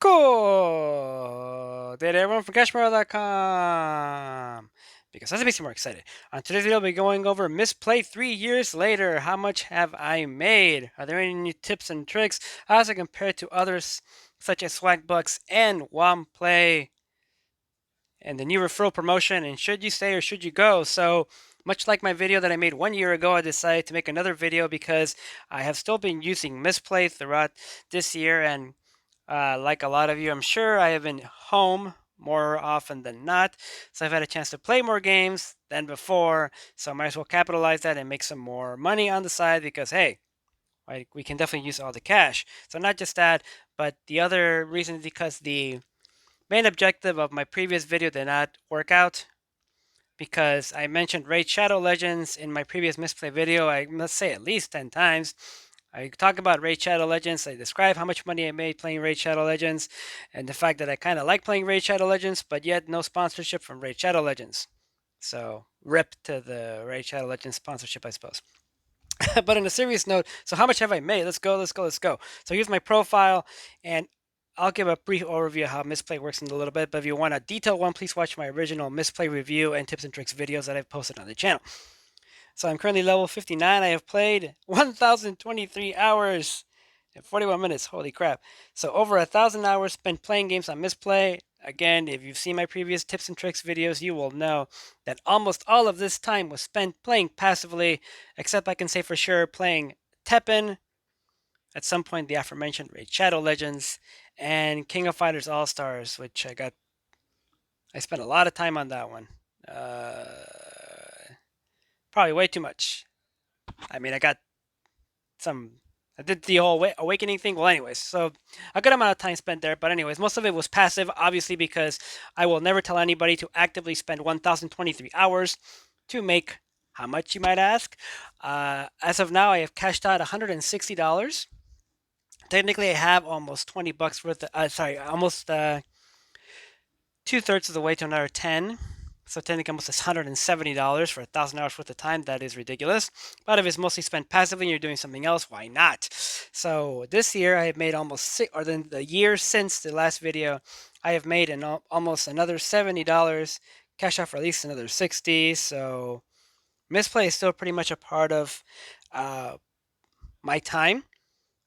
Cool! Did everyone from Cashmere.com? Because that makes me more excited. On today's video, we'll be going over Mistplay 3 years later. How much have I made? Are there any new tips and tricks? How does it compare to others such as Swagbucks and Womplay? And the new referral promotion, and should you stay or should you go? So, much like my video that I made 1 year ago, I decided to make another video because I have still been using Mistplay throughout this year, and like a lot of you, I'm sure I have been home more often than not. So I've had a chance to play more games than before. So I might as well capitalize that and make some more money on the side because, hey, we can definitely use all the cash. So not just that, but the other reason is because the main objective of my previous video did not work out because I mentioned Raid Shadow Legends in my previous Mistplay video, I must say at least 10 times. I talk about Raid Shadow Legends. I describe how much money I made playing Raid Shadow Legends and the fact that I kind of like playing Raid Shadow Legends, but yet no sponsorship from Raid Shadow Legends. So, rip to the Raid Shadow Legends sponsorship, I suppose. But on a serious note, so how much have I made? Let's go. So here's my profile, and I'll give a brief overview of how Mistplay works in a little bit. But if you want a detailed one, please watch my original Mistplay review and tips and tricks videos that I've posted on the channel. So I'm currently level 59. I have played 1,023 hours and 41 minutes. Holy crap. So over 1,000 hours spent playing games on Mistplay. Again, if you've seen my previous tips and tricks videos, you will know that almost all of this time was spent playing passively, except I can say for sure playing Teppen, at some point the aforementioned Raid Shadow Legends, and King of Fighters All-Stars, which I spent a lot of time on that one. Probably way too much. I mean, I did the whole awakening thing. Well, anyways, so a good amount of time spent there. But anyways, most of it was passive, obviously, because I will never tell anybody to actively spend 1,023 hours to make how much, you might ask. As of now, I have cashed out $160. Technically, I have almost 20 bucks worth. Almost 2/3 of the way to another 10. So technically almost $170 for 1,000 hours worth of time. That is ridiculous. But if it's mostly spent passively and you're doing something else, why not? So this year I have made or then the year since the last video, I have made almost another $70. Cash out for at least another 60. So Mistplay is still pretty much a part of my time.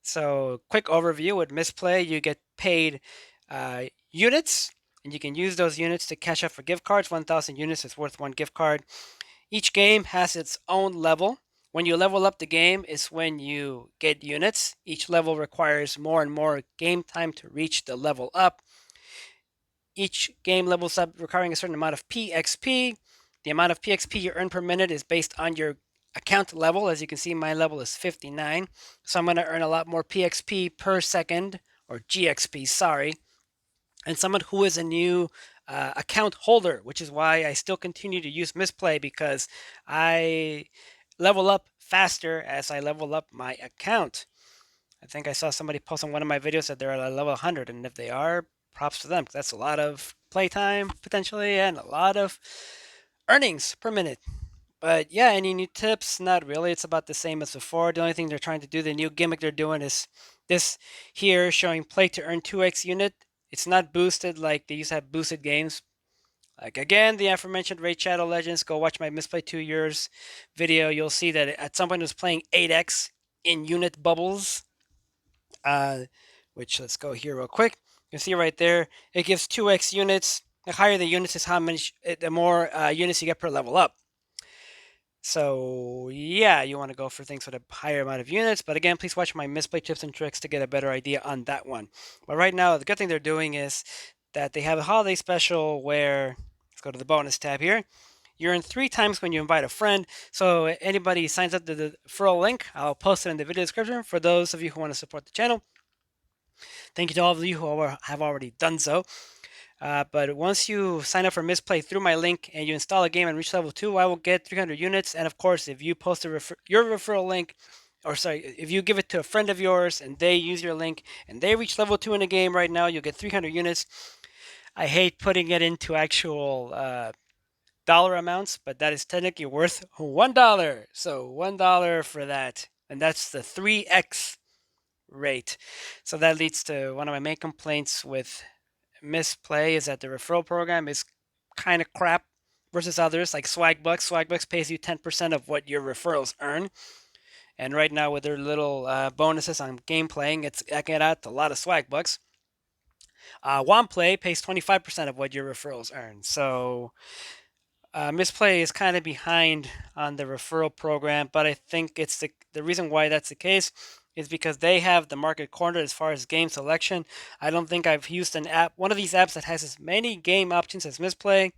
So quick overview with Mistplay, you get paid units, and you can use those units to cash out for gift cards. 1,000 units is worth one gift card. Each game has its own level. When you level up the game is when you get units. Each level requires more and more game time to reach the level up. Each game levels up requiring a certain amount of PXP. The amount of PXP you earn per minute is based on your account level. As you can see, my level is 59. So I'm going to earn a lot more PXP per second, or GXP, sorry. And someone who is a new account holder, which is why I still continue to use Mistplay, because I level up faster as I level up my account. I think I saw somebody post on one of my videos that they're at level 100, and if they are, props to them, because that's a lot of playtime potentially and a lot of earnings per minute. But yeah, any new tips? Not really. It's about the same as before. The only thing they're trying to do, the new gimmick they're doing, is this here showing play to earn 2x unit. It's not boosted like they used to have boosted games. Like again, the aforementioned Raid Shadow Legends. Go watch my Mistplay 2 years video. You'll see that at some point it was playing 8x in unit bubbles. Which, let's go here real quick. You can see right there, it gives 2x units. The higher the units is the more units you get per level up. So yeah, you want to go for things with a higher amount of units. But again, please watch my Mistplay tips and tricks to get a better idea on that one. But right now, the good thing they're doing is that they have a holiday special where, let's go to the bonus tab here. You earn 3 times when you invite a friend. So anybody signs up to the referral link, I'll post it in the video description for those of you who want to support the channel. Thank you to all of you who have already done so. But once you sign up for Mistplay through my link and you install a game and reach level 2, I will get 300 units. And of course, if you post your referral link, or sorry, if you give it to a friend of yours and they use your link and they reach level 2 in a game right now, you'll get 300 units. I hate putting it into actual dollar amounts, but that is technically worth $1. So $1 for that. And that's the 3x rate. So that leads to one of my main complaints with Mistplay is that the referral program is kind of crap versus others like Swagbucks. Swagbucks pays you 10% of what your referrals earn. And right now, with their little bonuses on game playing, it's I get out a lot of Swagbucks. Womplay pays 25% of what your referrals earn. So Mistplay is kind of behind on the referral program, but I think it's the reason why that's the case is because they have the market cornered as far as game selection. I don't think I've used one of these apps that has as many game options as Mistplay,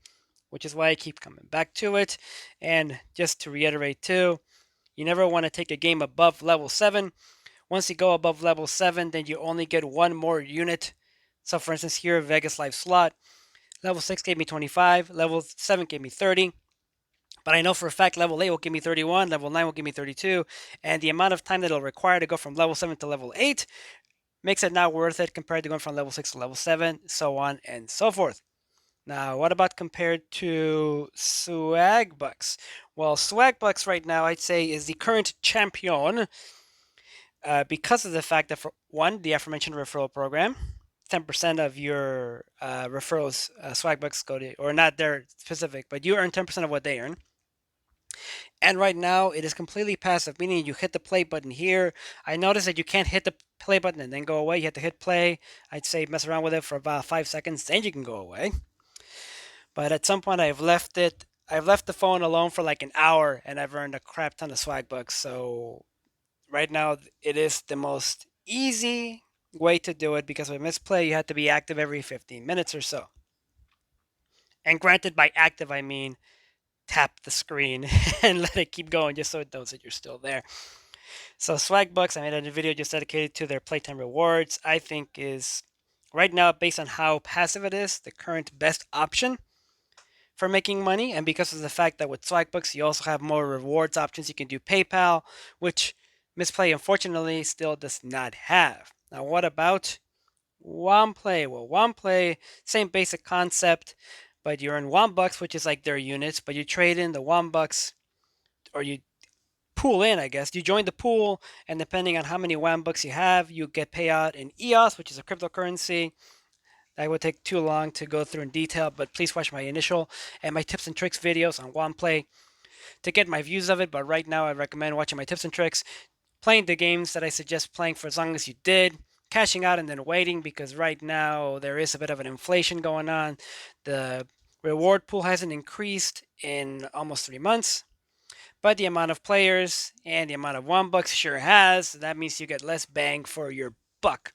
which is why I keep coming back to it. And just to reiterate too, you never want to take a game above level 7. Once you go above level 7, then you only get one more unit. So for instance here, Vegas Live Slot, level 6 gave me 25, level 7 gave me 30. But I know for a fact level 8 will give me 31, level 9 will give me 32, and the amount of time that it'll require to go from level 7 to level 8 makes it not worth it compared to going from level 6 to level 7, so on and so forth. Now, what about compared to Swagbucks? Well, Swagbucks right now, I'd say, is the current champion because of the fact that, for one, the aforementioned referral program, 10% of your referrals, Swagbucks go to, or not their specific, but you earn 10% of what they earn. And right now, it is completely passive, meaning you hit the play button here. I noticed that you can't hit the play button and then go away. You have to hit play. I'd say mess around with it for about 5 seconds, then you can go away. But at some point, I've left it. I've left the phone alone for like an hour, and I've earned a crap ton of Swagbucks. So right now, it is the most easy way to do it because with Mistplay, you have to be active every 15 minutes or so. And granted, by active, I mean tap the screen and let it keep going just so it knows that you're still there. So Swagbucks, I made a video just dedicated to their playtime rewards. I think is right now, based on how passive it is, the current best option for making money. And because of the fact that with Swagbucks, you also have more rewards options. You can do PayPal, which Mistplay unfortunately still does not have. Now, what about Womplay? Well, Womplay, same basic concept, but you're in Wombucks, which is like their units, but you trade in the Wombucks, or you pool in, I guess. You join the pool, and depending on how many Wombucks you have, you get payout in EOS, which is a cryptocurrency. That would take too long to go through in detail, but please watch my initial and my tips and tricks videos on Womplay to get my views of it. But right now, I recommend watching my tips and tricks, playing the games that I suggest playing for as long as you did, cashing out and then waiting because right now there is a bit of an inflation going on. The reward pool hasn't increased in almost 3 months, but the amount of players and the amount of Wombucks sure has. That means you get less bang for your buck,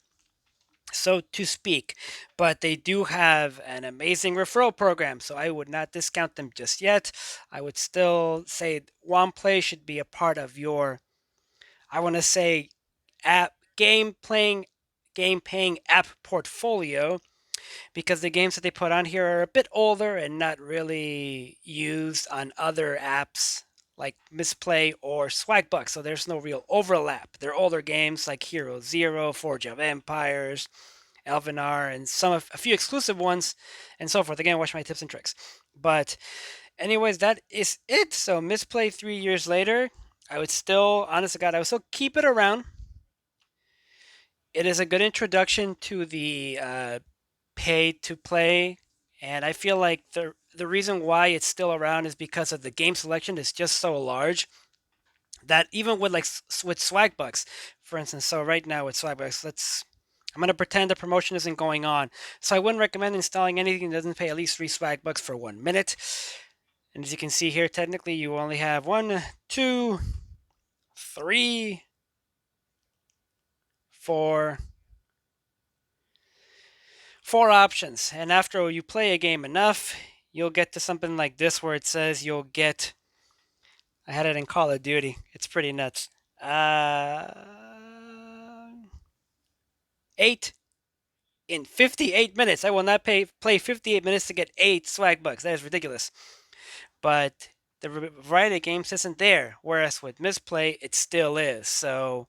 so to speak. But they do have an amazing referral program, so I would not discount them just yet. I would still say Womplay should be a part of your, I want to say, app game paying app portfolio because the games that they put on here are a bit older and not really used on other apps like Mistplay or Swagbucks, so there's no real overlap. They're older games like Hero Zero, Forge of Empires, Elvenar, and a few exclusive ones, and so forth. Again, watch my tips and tricks. But anyways, that is it. So Mistplay 3 years later, I would still, honest to God, I would still keep it around. It is a good introduction to the pay to play, and I feel like the reason why it's still around is because of the game selection is just so large that even with with Swagbucks, for instance. So right now with Swagbucks, I'm gonna pretend the promotion isn't going on. So I wouldn't recommend installing anything that doesn't pay at least 3 Swagbucks for 1 minute. And as you can see here, technically you only have 1, 2, 3, 4, 4 options. And after you play a game enough, you'll get to something like this where it says you'll get. I had it in Call of Duty. It's pretty nuts. 8 in 58 minutes. I will not play 58 minutes to get 8 Swagbucks. That is ridiculous. But the variety of games isn't there. Whereas with Mistplay, it still is. So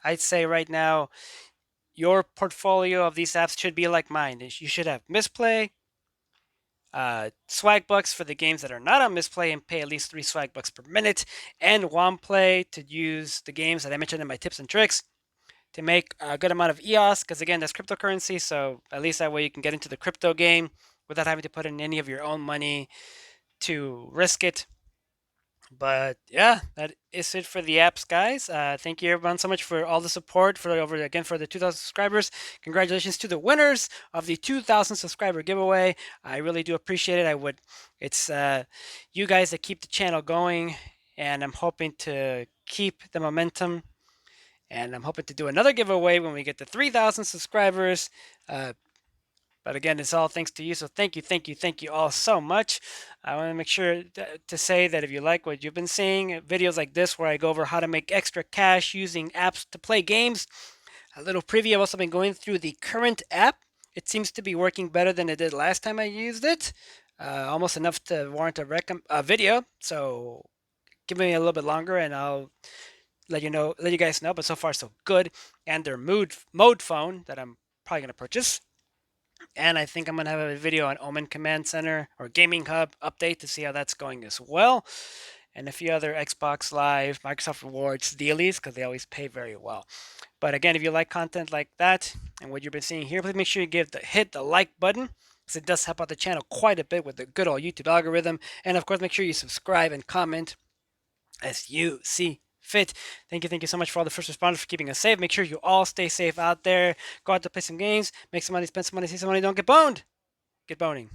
I'd say right now, your portfolio of these apps should be like mine. You should have Mistplay, Swagbucks for the games that are not on Mistplay and pay at least 3 Swagbucks per minute, and Womplay to use the games that I mentioned in my tips and tricks to make a good amount of EOS, because again, that's cryptocurrency. So at least that way you can get into the crypto game without having to put in any of your own money to risk it. But yeah, that is it for the apps, guys. Thank you everyone so much for all the support for the 2,000 subscribers. Congratulations to the winners of the 2,000 subscriber giveaway. I really do appreciate it. It's you guys that keep the channel going, and I'm hoping to keep the momentum. And I'm hoping to do another giveaway when we get to 3,000 subscribers. Uh, but again, it's all thanks to you. So thank you all so much. I want to make sure to say that if you like what you've been seeing, videos like this where I go over how to make extra cash using apps to play games, a little preview. I've also been going through the current app. It seems to be working better than it did last time I used it. Almost enough to warrant a video. So give me a little bit longer and I'll let you guys know. But so far so good. And their mode phone that I'm probably gonna purchase. And I think I'm going to have a video on Omen Command Center or Gaming Hub update to see how that's going as well. And a few other Xbox Live, Microsoft Rewards dealies because they always pay very well. But again, if you like content like that and what you've been seeing here, please make sure you hit the like button because it does help out the channel quite a bit with the good old YouTube algorithm. And of course, make sure you subscribe and comment as you see fit. Thank you so much for all the first responders for keeping us safe. Make sure you all stay safe out there. Go out to play some games, make some money, spend some money, see some money. Don't get boned. Get boning.